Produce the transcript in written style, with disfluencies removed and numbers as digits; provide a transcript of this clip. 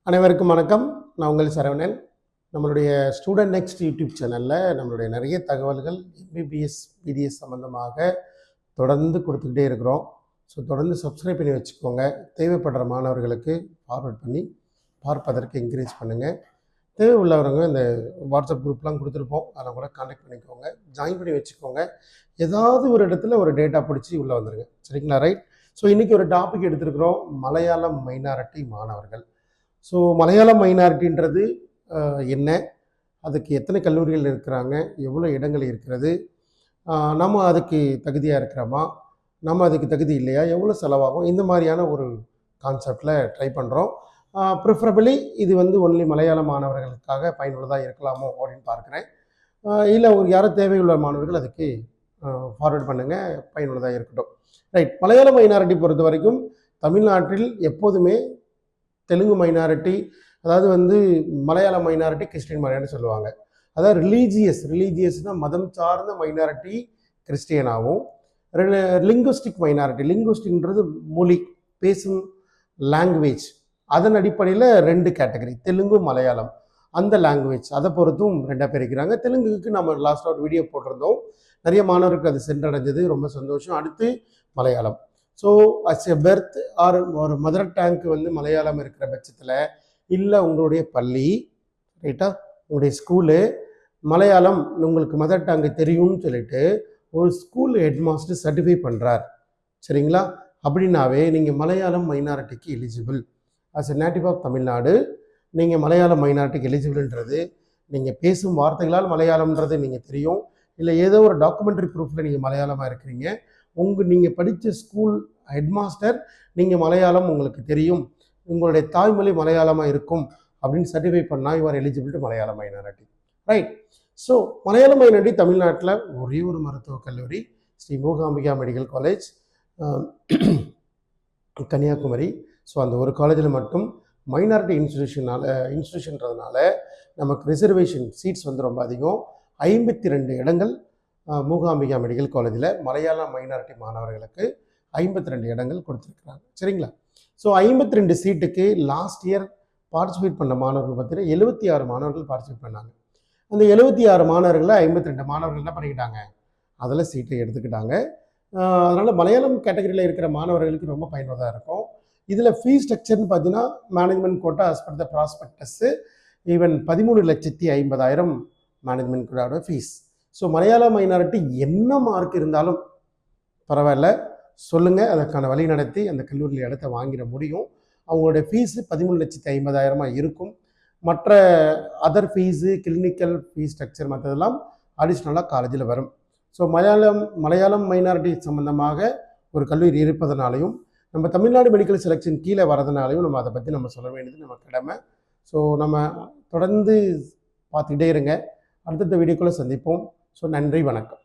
அனைவருக்கும் வணக்கம். நான் உங்கள் சரவணன். நம்மளுடைய ஸ்டூடெண்ட் நெக்ஸ்ட் யூடியூப் சேனலில் நம்மளுடைய நிறைய தகவல்கள் எம்பிபிஎஸ் பிடிஎஸ் சம்மந்தமாக தொடர்ந்து கொடுத்துக்கிட்டே இருக்கிறோம். ஸோ தொடர்ந்து சப்ஸ்கிரைப் பண்ணி வச்சுக்கோங்க. தேவைப்படுற மாணவர்களுக்கு ஃபார்வர்ட் பண்ணி பார்ப்பதற்கு என்கரேஜ் பண்ணுங்கள். தேவை உள்ளவங்க இந்த வாட்ஸ்அப் குரூப்லாம் கொடுத்துருப்போம், அதில் கூட கான்டாக்ட் பண்ணிக்கோங்க, ஜாயின் பண்ணி வச்சுக்கோங்க. ஏதாவது ஒரு இடத்துல ஒரு டேட்டா பிடிச்சி உள்ளே வந்துடுங்க, சரிங்களா? ரைட். ஸோ இன்றைக்கி ஒரு டாபிக் எடுத்துருக்குறோம், மலையாளம் மைனாரிட்டி மாணவர்கள். ஸோ மலையாளம் மைனாரிட்டின்றது என்ன, அதுக்கு எத்தனை கல்லூரிகள் இருக்கிறாங்க, எவ்வளோ இடங்கள் இருக்கிறது, நம்ம அதுக்கு தகுதியாக இருக்கிறோமா, நம்ம அதுக்கு தகுதி இல்லையா, எவ்வளோ செலவாகும், இந்த மாதிரியான ஒரு கான்செப்டில் ட்ரை பண்ணுறோம். ப்ரிஃபரபிளி இது ஒன்லி மலையாள மாணவர்களுக்காக பயனுள்ளதாக இருக்கலாமோ அப்படின்னு பார்க்குறேன். இல்லை ஒரு யாரும் தேவையுள்ள மாணவர்கள் அதுக்கு ஃபார்வர்ட் பண்ணுங்கள், பயனுள்ளதாக இருக்கட்டும். ரைட். மலையாள மைனாரிட்டி பொறுத்த வரைக்கும் தமிழ்நாட்டில் எப்போதுமே தெலுங்கு மைனாரிட்டி, அதாவது மலையாள மைனாரிட்டி கிறிஸ்டின் மைனாரிட்டி சொல்லுவாங்க. அதாவது ரிலீஜியஸ்னால் மதம் சார்ந்த மைனாரிட்டி கிறிஸ்டியனாகவும், லிங்குஸ்டிக் மைனாரிட்டி, லிங்குஸ்டிக்ன்றது மொழி பேசும் லாங்குவேஜ், அதன் அடிப்படையில் ரெண்டு கேட்டகரி, தெலுங்கு மலையாளம். அந்த லாங்குவேஜ் அதை பொறுத்தும் ரெண்டாக பிரிக்கிறாங்க. தெலுங்குக்கு நம்ம லாஸ்ட்டாக ஒரு வீடியோ போட்டிருந்தோம், நிறைய மாணவருக்கு அது சென்றடைஞ்சது, ரொம்ப சந்தோஷம். அடுத்து Malayalam. So as a birth or ஒரு மதர் டேங்க் மலையாளம் இருக்கிற பட்சத்தில், இல்லை உங்களுடைய பள்ளி ரைட்டா, உங்களுடைய ஸ்கூலு மலையாளம் உங்களுக்கு மதர் டேங்கு தெரியும்னு சொல்லிட்டு ஒரு ஸ்கூல் ஹெட் மாஸ்டர் சர்டிஃபை பண்ணுறார், சரிங்களா? அப்படின்னாவே நீங்கள் மலையாளம் மைனாரிட்டிக்கு eligible. As a native of Tamil Nadu நீங்கள் மலையாளம் மைனாரிட்டிக்கு எலிஜிபிள்ன்றது, நீங்கள் பேசும் வார்த்தைகளால் மலையாளம்ன்றது நீங்கள் தெரியும், இல்லை ஏதோ ஒரு டாக்குமெண்ட்ரி ப்ரூஃபில் நீங்கள் மலையாளமாக இருக்கிறீங்க, நீங்கள் படித்த ஸ்கூல் ஹெட்மாஸ்டர் நீங்கள் மலையாளம் உங்களுக்கு தெரியும், உங்களுடைய தாய்மொழி மலையாளமாக இருக்கும் அப்படின்னு சர்டிஃபை பண்ணால் you are eligible to Malayala minority. Right. So Malayala minority தமிழ்நாட்டில் ஒரே ஒரு மருத்துவக் கல்லூரி, Sri Mookambika medical college, Kanyakumari. So அந்த ஒரு காலேஜில் மட்டும் மைனாரிட்டி இன்ஸ்டியூஷன்றதுனால நமக்கு ரிசர்வேஷன் சீட்ஸ் ரொம்ப அதிகம். 52 இடங்கள் மூகாம்பிகா மெடிக்கல் காலேஜில் மலையாள மைனாரிட்டி மாணவர்களுக்கு 52 இடங்கள் கொடுத்துருக்குறாங்க, சரிங்களா? ஸோ 52 சீட்டுக்கு லாஸ்ட் இயர் பார்ட்டிசிபேட் பண்ண மாணவர்கள் பார்த்தீங்கன்னா 76 மாணவர்கள் பார்ட்டிசிபேட் பண்ணாங்க. அந்த 76 மாணவர்களில் 52 மாணவர்கள் என்ன பண்ணிக்கிட்டாங்க, அதில் சீட்டை எடுத்துக்கிட்டாங்க. அதனால் மலையாளம் கேட்டகரியில் இருக்கிற மாணவர்களுக்கு ரொம்ப பயனுள்ளதாக இருக்கும். இதில் ஃபீஸ் ஸ்ட்ரக்சர்னு பார்த்தீங்கன்னா management quota as per the prospectus even 13,50,000 management கோட்டாவோட ஃபீஸ். ஸோ மலையாள மைனாரிட்டி என்ன மார்க் இருந்தாலும் பரவாயில்ல, சொல்லுங்கள், அதற்கான வழி நடத்தி அந்த கல்லூரியில் இடத்த வாங்கிட முடியும். அவங்களுடைய ஃபீஸு 13,50,000 இருக்கும். மற்ற other fees, clinical fees structure மற்றதெல்லாம் அடிஷ்னலாக காலேஜில் வரும். ஸோ மலையாளம் மைனாரிட்டி சம்மந்தமாக ஒரு கல்லூரி இருப்பதனாலையும், நம்ம தமிழ்நாடு மெடிக்கல் செலெக்ஷன் கீழே வரதுனாலையும் நம்ம அதை பற்றி நம்ம சொல்ல வேண்டியது நம்ம கடமை. ஸோ நம்ம தொடர்ந்து பார்த்துக்கிட்டே இருங்க. அடுத்தடுத்த வீடியோக்குள்ளே சந்திப்போம். ஸோ நன்றி, வணக்கம்.